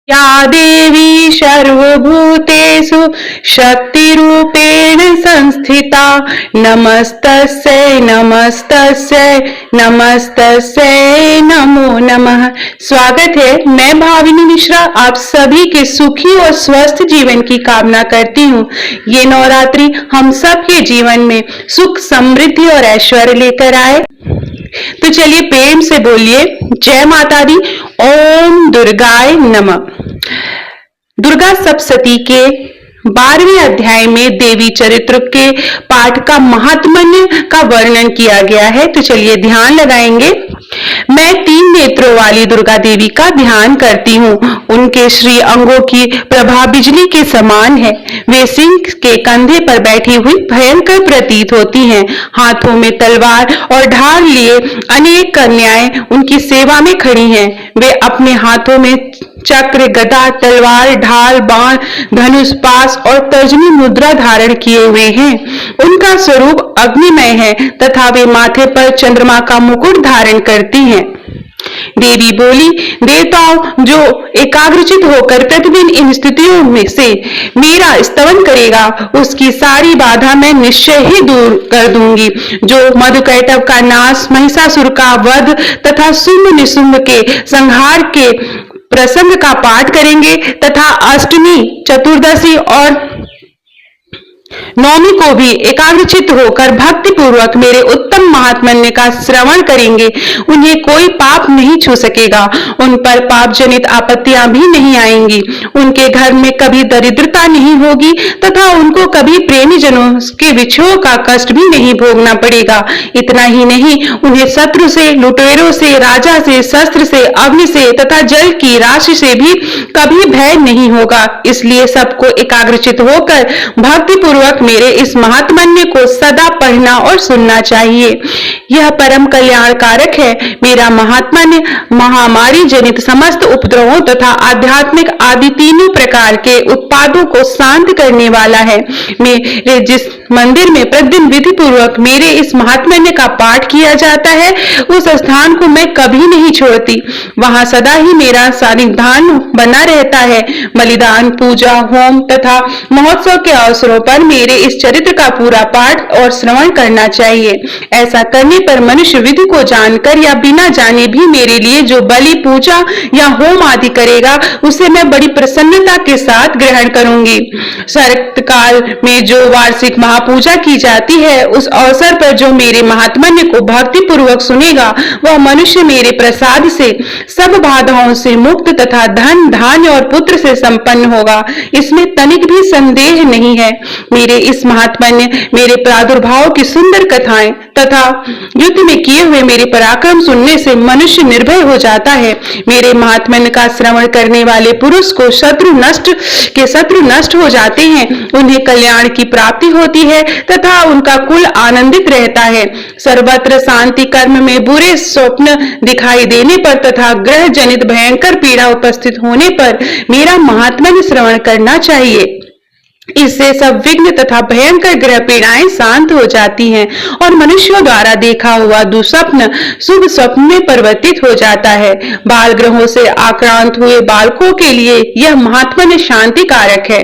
या देवी सर्वभूतेषु शक्तिरूपेण संस्थिता नमस्तस्यै नमस्तस्यै नमस्तस्यै नमो नमः। स्वागत है, मैं भाविनी मिश्रा आप सभी के सुखी और स्वस्थ जीवन की कामना करती हूँ। ये नवरात्रि हम सब के जीवन में सुख समृद्धि और ऐश्वर्य लेकर आए। तो चलिए प्रेम से बोलिए जय माता दी। ओम दुर्गाय नमः। दुर्गा सप्तशती के 12वें अध्याय में देवी चरित्र के पाठ का महात्म्य का वर्णन किया गया है। तो चलिए ध्यान लगाएंगे। मैं 3 नेत्रों वाली दुर्गा देवी का ध्यान करती हूँ। उनके श्री अंगों की प्रभा बिजली के समान है। वे सिंह के कंधे पर बैठी हुई भयंकर प्रतीत होती हैं। हाथों में तलवार और ढाल लिए अनेक कन्याएं उनकी सेवा में खड़ी हैं। वे अपने हाथों में चक्र, गदा, तलवार, ढाल, बाण, धनुष, पास और तर्जनी मुद्रा धारण किए हुए हैं। उनका स्वरूप अग्निमय है तथा वे माथे पर चंद्रमा का मुकुट धारण करती हैं। देवी बोली, देवताओं जो एकाग्रचित होकर प्रतिदिन इन स्थितियों में से मेरा स्तवन करेगा उसकी सारी बाधा मैं निश्चय ही दूर कर दूंगी। जो मधुकैटभ का नाश, महिषासुर का वध तथा शुंभ निशुंभ के संहार के प्रसंग का पाठ करेंगे तथा अष्टमी, चतुर्दशी और नौमी को भी एकाग्रचित होकर भक्ति पूर्वक मेरे उत्तम महात्म्य का श्रवण करेंगे, उन्हें कोई पाप नहीं छू सकेगा। उन पर पाप जनित आपत्तियां भी नहीं आएंगी। उनके घर में कभी दरिद्रता नहीं होगी तथा उनको कभी प्रेमी जनों के विछोह का कष्ट भी नहीं भोगना पड़ेगा। इतना ही नहीं, उन्हें शत्रु से, लुटेरों से, राजा से, शस्त्र से, अग्नि से तथा जल की राशि से भी कभी भय नहीं होगा। इसलिए सबको एकाग्रचित होकर भक्ति पूर्वक मेरे इस महात्म्य को सदा पढ़ना और सुनना चाहिए। यह परम कल्याणकारक है। मेरा महात्म्य महामारी जनित समस्त उपद्रवों तथा आध्यात्मिक आदि तीनों प्रकार के उत्पादों को शांत करने वाला है। मेरे जिस मंदिर में प्रतिदिन विधि पूर्वक मेरे इस महात्म्य का पाठ किया जाता है उस स्थान को मैं कभी नहीं छोड़ती। वहां सदा ही मेरा सानिध्यान बना रहता है। बलिदान, पूजा, होम तथा महोत्सव के अवसरों पर मेरे इस चरित्र का पूरा पाठ और श्रवण करना चाहिए। ऐसा करने पर मनुष्य विधि को जानकर या बिना जाने भी मेरे लिए जो बलि, पूजा या होम आदि करेगा उसे मैं बड़ी प्रसन्नता के साथ ग्रहण करूंगी। शरत काल में जो वार्षिक महापूजा की जाती है उस अवसर पर जो मेरे महात्म्य को भक्ति पूर्वक सुनेगा वह मनुष्य मेरे प्रसाद से सब बाधाओं से मुक्त तथा धन, धान्य और पुत्र से संपन्न होगा। इसमें तनिक भी संदेह नहीं है। मेरे इस महात्म्य, मेरे प्रादुर्भाव की सुंदर कथाएं तथा युद्ध में किए हुए मेरे पराक्रम सुनने से मनुष्य निर्भय हो जाता है। मेरे महात्म्य का श्रवण करने वाले पुरुष को शत्रु नष्ट हो जाते हैं। उन्हें कल्याण की प्राप्ति होती है तथा उनका कुल आनंदित रहता है। सर्वत्र शांति, कर्म में बुरे स्वप्न दिखाई देने पर तथा ग्रह जनित भयंकर पीड़ा उपस्थित होने पर मेरा महात्म्य श्रवण करना चाहिए। इससे सब विघ्न तथा भयंकर ग्रह पीड़ाएं शांत हो जाती हैं और मनुष्यों द्वारा देखा हुआ दुस्वप्न शुभ स्वप्न में परिवर्तित हो जाता है। बाल ग्रहों से आक्रांत हुए बालकों के लिए यह महात्म्य शांति कारक है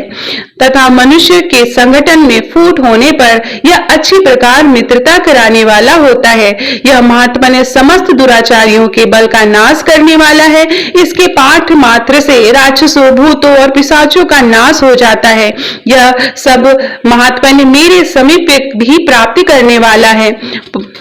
तथा मनुष्य के संगठन में फूट होने पर यह अच्छी प्रकार मित्रता कराने वाला होता है। यह महात्म्य समस्त दुराचारियों के बल का नाश करने वाला है। इसके पाठ मात्र से राक्षसों, भूतों और पिशाचों का नाश हो जाता है। यह सब महात्म्य मेरे समीप भी प्राप्ति करने वाला है।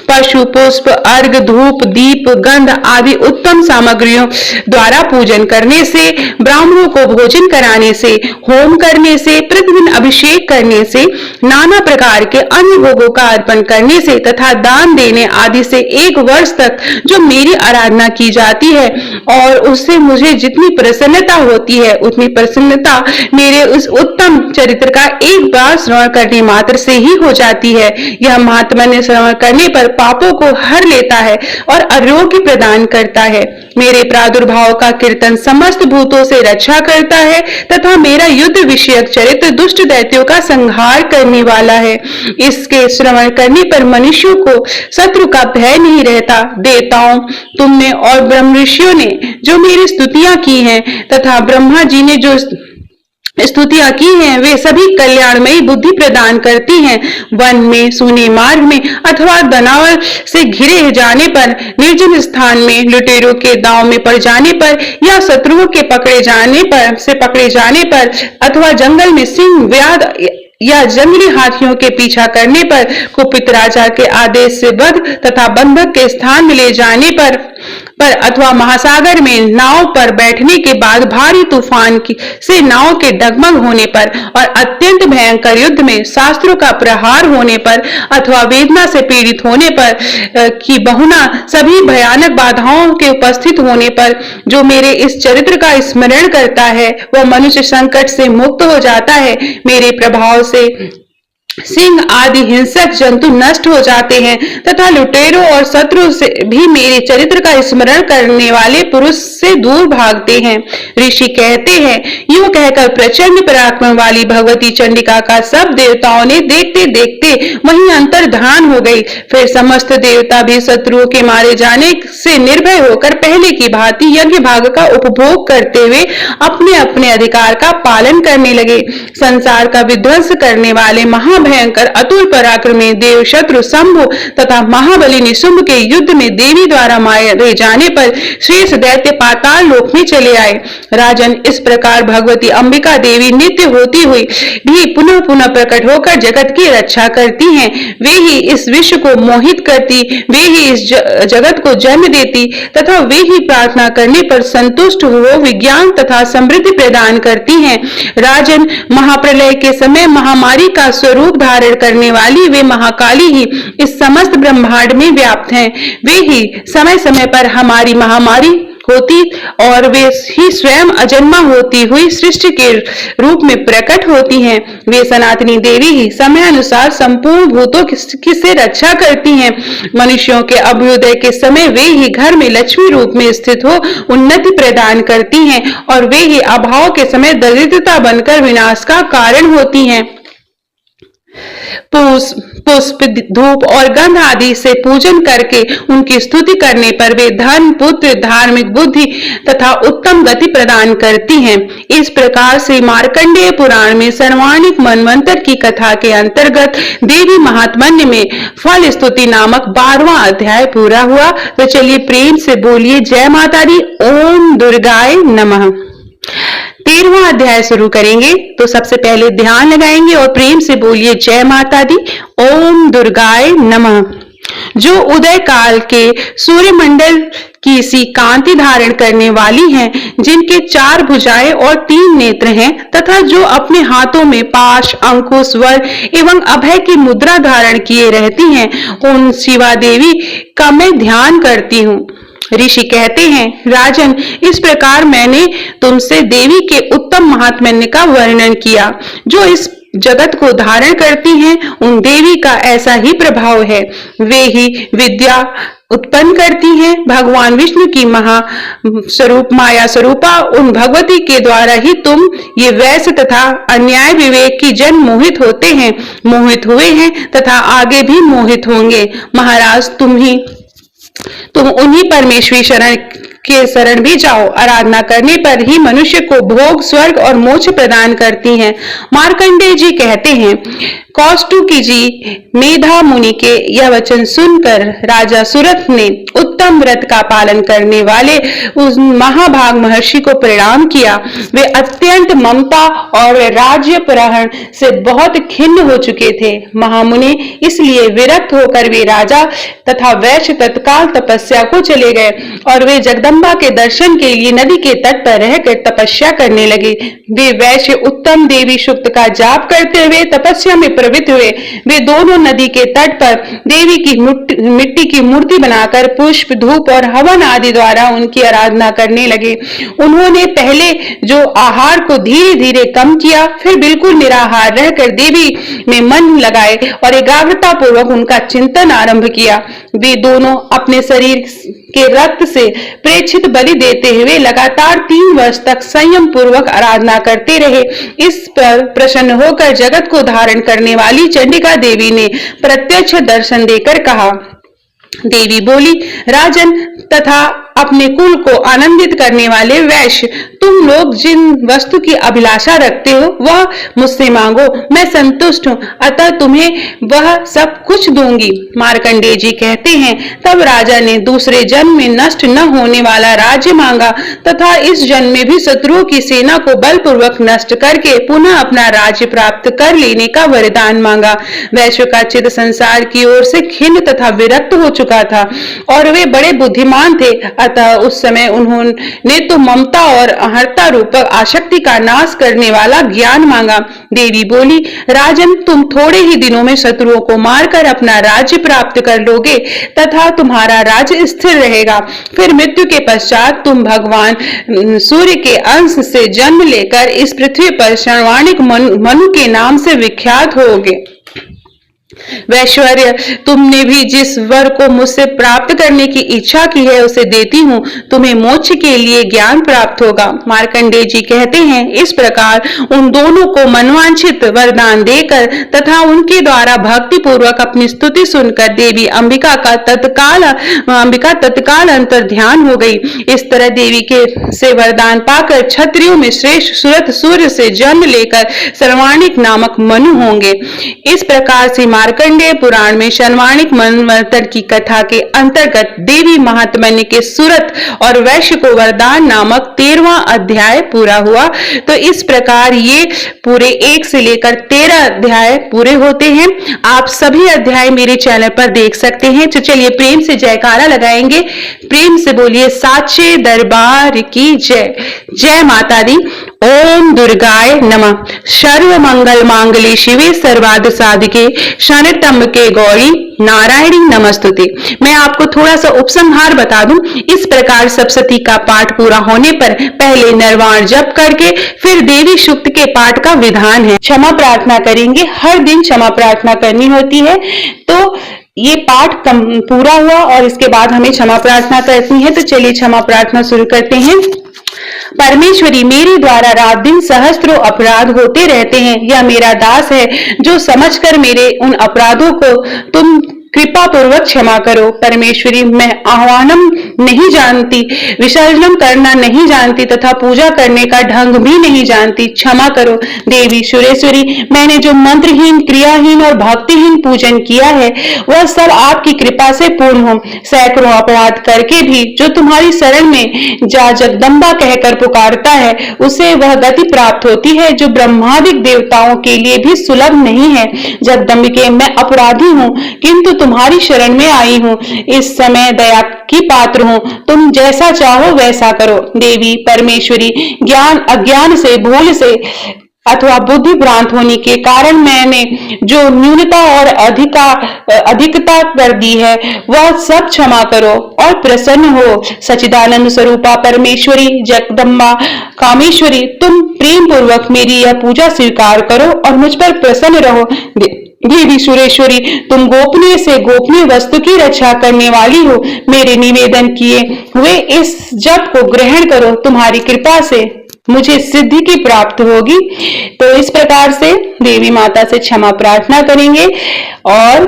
पशु, पुष्प, अर्घ, धूप, दीप, गंध आदि उत्तम सामग्रियों द्वारा पूजन करने से, ब्राह्मणों को भोजन कराने से, होम करने से, प्रतिदिन अभिषेक करने से, नाना प्रकार के अन्य भोगों का अर्पण करने से तथा दान देने आदि से 1 वर्ष तक जो मेरी आराधना की जाती है और उससे मुझे जितनी प्रसन्नता होती है उतनी प्रसन्नता मेरे उस उत्तम चरित्र चरित्र का एक बार श्रवण करने मात्र से ही हो जाती है। यह महात्म्य श्रवण करने पर पापों को हर लेता है और आरोग्य प्रदान करता है। मेरे प्रादुर्भाव का कीर्तन समस्त भूतों से रक्षा करता है तथा मेरा युद्ध विषयक चरित्र दुष्ट दैत्यों का संहार करने वाला है। इसके श्रवण करने पर मनुष्यों को शत्रु का भय नहीं रहता। देवताओं, तुमने और ब्रह्म ऋषियों ने जो मेरी स्तुतियां की हैं तथा ब्रह्मा जी ने जो स्तुतियां की हैं, वे सभी कल्याणमयी बुद्धि प्रदान करती हैं। वन में, सूने मार्ग में अथवा दनावर से घिरे जाने पर, निर्जन स्थान में, लुटेरों के दांव में पड़ जाने पर या शत्रुओं के पकड़े जाने पर अथवा जंगल में सिंह, व्याध या जंगली हाथियों के पीछा करने पर, कुपित राजा के आदेश से वध तथा बंधक के स्थान में ले जाने पर अथवा महासागर में नाव पर बैठने के बाद भारी तूफान से नाव के डगमग होने पर और अत्यंत भयंकर युद्ध में शास्त्रों का प्रहार होने पर अथवा वेदना से पीड़ित होने पर की बहुना सभी भयानक बाधाओं के उपस्थित होने पर जो मेरे इस चरित्र का स्मरण करता है वह मनुष्य संकट से मुक्त हो जाता है। मेरे प्रभाव से सिंह आदि हिंसक जंतु नष्ट हो जाते हैं तथा लुटेरों और शत्रु से भी मेरे चरित्र का स्मरण करने वाले पुरुष से दूर भागते हैं। ऋषि कहते हैं, यूं कहकर प्रचंड पराक्रम वाली भगवती चंडिका का सब देवताओं ने देखते देखते वहीं अंतर्धान हो गई। फिर समस्त देवता भी शत्रुओं के मारे जाने से निर्भय होकर पहले की भांति यज्ञ भाग का उपभोग करते हुए अपने अपने अधिकार का पालन करने लगे। संसार का विध्वंस करने वाले भयंकर अतुल पराक्रमी देव शत्रु शंभु तथा महाबली निशुंभ के युद्ध में देवी द्वारा मारे जाने पर शेष दैत्य पाताल लोक में चले आए। राजन, इस प्रकार भगवती अंबिका देवी नित्य होती हुई भी पुनः पुनः प्रकट होकर जगत की रक्षा करती हैं। वे ही इस विश्व को मोहित करती, वे ही इस जगत को जन्म देती तथा वे ही प्रार्थना करने पर संतुष्ट हो विज्ञान तथा समृद्धि प्रदान करती हैं। राजन, महाप्रलय के समय महामारी का स्वरूप धारण करने वाली वे महाकाली ही इस समस्त ब्रह्मांड में व्याप्त हैं। वे ही समय समय पर हमारी महामारी होती और वे ही स्वयं अजन्मा होती हुई सृष्टि के रूप में प्रकट होती हैं। वे सनातनी देवी ही समय अनुसार संपूर्ण भूतों की से रक्षा करती हैं। मनुष्यों के अभ्युदय के समय वे ही घर में लक्ष्मी रूप में स्थित हो उन्नति प्रदान करती हैं और वे ही अभाव के समय दरिद्रता बनकर विनाश का कारण होती हैं। पुष्प, धूप और गंध आदि से पूजन करके उनकी स्तुति करने पर वे धन, पुत्र, धार्मिक बुद्धि तथा उत्तम गति प्रदान करती हैं। इस प्रकार से मार्कंडेय पुराण में सर्वाणिक मनवंतर की कथा के अंतर्गत देवी महात्म्य में फल स्तुति नामक 12वां अध्याय पूरा हुआ। तो चलिए प्रेम से बोलिए जय माता दी। ओम दुर्गाय नमः। 13वां अध्याय शुरू करेंगे तो सबसे पहले ध्यान लगाएंगे और प्रेम से बोलिए जय माता दी। ओम दुर्गाय नमः। जो उदय काल के सूर्यमंडल की सी कांति धारण करने वाली हैं, जिनके 4 भुजाएं और 3 नेत्र हैं तथा जो अपने हाथों में पाश, अंकुश, वर एवं अभय की मुद्रा धारण किए रहती हैं, उन शिवा देवी का मैं ध्यान करती हूँ। ऋषि कहते हैं, राजन, इस प्रकार मैंने तुमसे देवी के उत्तम महात्म्य का वर्णन किया। जो इस जगत को धारण करती हैं, उन देवी का ऐसा ही प्रभाव है। वे ही विद्या उत्पन्न करती हैं। भगवान विष्णु की माया स्वरूपा उन भगवती के द्वारा ही तुम ये वैश्य तथा अन्याय विवेक की जन मोहित होते हैं, मोहित हुए हैं तथा आगे भी मोहित होंगे। महाराज, तुम उन्हीं परमेश्वरी शरण भी जाओ। आराधना करने पर ही मनुष्य को भोग, स्वर्ग और मोक्ष प्रदान करती हैं। मार्कंडेय जी कहते हैं, कौष्टुकी जी मेधा मुनि के यह वचन सुनकर राजा सुरथ ने उत्तम व्रत का पालन करने वाले उस महाभाग महर्षि को प्रणाम किया। वे अत्यंत ममता और राज्य प्रहरण से बहुत खिन्न हो चुके थे। महामुनि इसलिए विरक्त होकर वे राजा तथा वैश्य तत्काल तपस्या को चले गए और वे जगदम्बा के दर्शन के लिए नदी के तट पर रहकर तपस्या करने लगे। वे वैश्य उत्तम देवी सूक्त का जाप करते हुए तपस्या में प्रवृत्त हुए। वे दोनों नदी के तट पर देवी की मिट्टी की मूर्ति बनाकर पुष्प, धूप और हवन आदि द्वारा उनकी आराधना करने लगे। उन्होंने पहले जो आहार को धीरे धीरे कम किया, फिर बिल्कुल निराहार रहकर देवी में मन लगाए और एकाग्रता पूर्वक उनका चिंतन आरंभ किया। वे दोनों अपने शरीर के रक्त से प्रेक्षित बलि देते हुए लगातार 3 वर्ष तक संयम पूर्वक आराधना करते रहे। इस पर प्रसन्न होकर जगत को धारण करने वाली चंडिका देवी ने प्रत्यक्ष दर्शन देकर कहा। देवी बोली, राजन तथा अपने कुल को आनंदित करने वाले वैश्य, तुम लोग जिन वस्तु की अभिलाषा रखते हो वह मुझसे मांगो, मैं संतुष्ट हूँ, अतः तुम्हें वह सब कुछ दूंगी। मार्कंडेय जी कहते हैं, तब राजा ने दूसरे जन्म में नष्ट न होने वाला राज्य मांगा तथा इस जन्म में भी शत्रुओं की सेना को बलपूर्वक नष्ट करके पुनः अपना राज्य प्राप्त कर लेने का वरदान मांगा। वैश्य का चित्त संसार की ओर से खिन्न तथा विरक्त हो चुका था और वे बड़े बुद्धिमान थे, अतः उस समय उन्होंने तो ममता और अहंता रूपक आसक्ति का नाश करने वाला ज्ञान मांगा। देवी बोली, राजन, तुम थोड़े ही दिनों में शत्रुओं को मारकर अपना राज्य प्राप्त कर लोगे तथा तुम्हारा राज्य स्थिर रहेगा। फिर मृत्यु के पश्चात तुम भगवान सूर्य के अंश से जन्म लेकर इस पृथ्वी पर शर्वाणिक मनु के नाम से विख्यात होगे। वैश्वर्य, तुमने भी जिस वर को मुझसे प्राप्त करने की इच्छा की है उसे देती हूँ, तुम्हें मोक्ष के लिए ज्ञान प्राप्त होगा। मार्कंडेय जी कहते हैं, इस प्रकार उन दोनों को मनवांछित वरदान देकर तथा उनके द्वारा भक्ति पूर्वक अपनी स्तुति सुनकर देवी अंबिका तत्काल अंतर ध्यान हो गई। इस तरह देवी के से वरदान पाकर क्षत्रियों में श्रेष्ठ सुरथ सूर्य से जन्म लेकर सर्वाणिक नामक मनु होंगे। इस प्रकार से मार्कंडेय पुराण में शर्वाणिक मनवंतर की कथा के अंतर्गत देवी महात्म्य के सुरथ और वैश्य को वरदान नामक 13वां अध्याय पूरा हुआ। तो इस प्रकार ये पूरे 1 से लेकर 13 अध्याय पूरे होते हैं। आप सभी अध्याय मेरे चैनल पर देख सकते हैं। तो चलिए प्रेम से जयकारा लगाएंगे, प्रेम से बोलिए साचे दरबार की जय। जय माता दी। ओम दुर्गाय नमः। सर्व मंगल मांगल्ये शिवे सर्वार्थ साधिके शरण्ये गौरी नारायणी नमस्तुते। मैं आपको थोड़ा सा उपसंहार बता दूं। इस प्रकार सप्तशती का पाठ पूरा होने पर पहले निर्वाण जप करके फिर देवी सूक्त के पाठ का विधान है। क्षमा प्रार्थना करेंगे, हर दिन क्षमा प्रार्थना करनी होती है। तो ये पाठ पूरा हुआ और इसके बाद हमें क्षमा प्रार्थना करनी है। तो चलिए क्षमा प्रार्थना शुरू करते हैं। परमेश्वरी, मेरे द्वारा रात दिन सहस्त्रों अपराध होते रहते हैं। यह मेरा दास है जो समझकर मेरे उन अपराधों को तुम कृपा पूर्वक क्षमा करो। परमेश्वरी, मैं आह्वानम नहीं जानती, विसर्जन करना नहीं जानती तथा पूजा करने का ढंग भी नहीं जानती, क्षमा करो। देवी सुरेश्वरी, मैंने जो मंत्रहीन, क्रियाहीन और भक्तिहीन पूजन किया है वह सब आपकी कृपा से पूर्ण हो। सैकड़ों अपराध करके भी जो तुम्हारी शरण में जगदम्बा कहकर पुकारता है उसे वह गति प्राप्त होती है जो ब्रह्मादिक देवताओं के लिए भी सुलभ नहीं है। जगदम्बिके, मैं अपराधी हूँ किंतु तुम्हारी शरण में आई हूँ। इस समय दया की पात्र हूँ, तुम जैसा चाहो वैसा करो। देवी परमेश्वरी, ज्ञान अज्ञान से, भूल से अथवा बुद्धि भ्रांत होने के कारण मैंने जो न्यूनता और अधिकता कर दी है वह सब क्षमा करो और प्रसन्न हो। सच्चिदानंद स्वरूपा परमेश्वरी, जगदम्बा कामेश्वरी, तुम प्रेम पूर्वक मेरी यह पूजा स्वीकार करो और मुझ पर प्रसन्न रहो। देवी सुरेश्वरी, तुम गोपनीय से गोपनीय वस्तु की रक्षा करने वाली हो। मेरे निवेदन किए हुए इस जप को ग्रहण करो, तुम्हारी कृपा से मुझे सिद्धि की प्राप्त होगी। तो इस प्रकार से देवी माता से क्षमा प्रार्थना करेंगे। और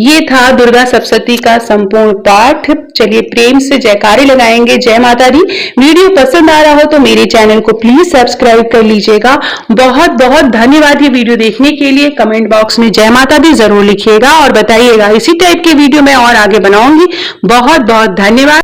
ये था दुर्गा सप्तशती का संपूर्ण पाठ। चलिए प्रेम से जयकारे लगाएंगे। जय माता दी। वीडियो पसंद आ रहा हो तो मेरे चैनल को प्लीज सब्सक्राइब कर लीजिएगा। बहुत बहुत धन्यवाद ये वीडियो देखने के लिए। कमेंट बॉक्स में जय माता दी जरूर लिखिएगा और बताइएगा। इसी टाइप के वीडियो मैं और आगे बनाऊंगी। बहुत बहुत धन्यवाद।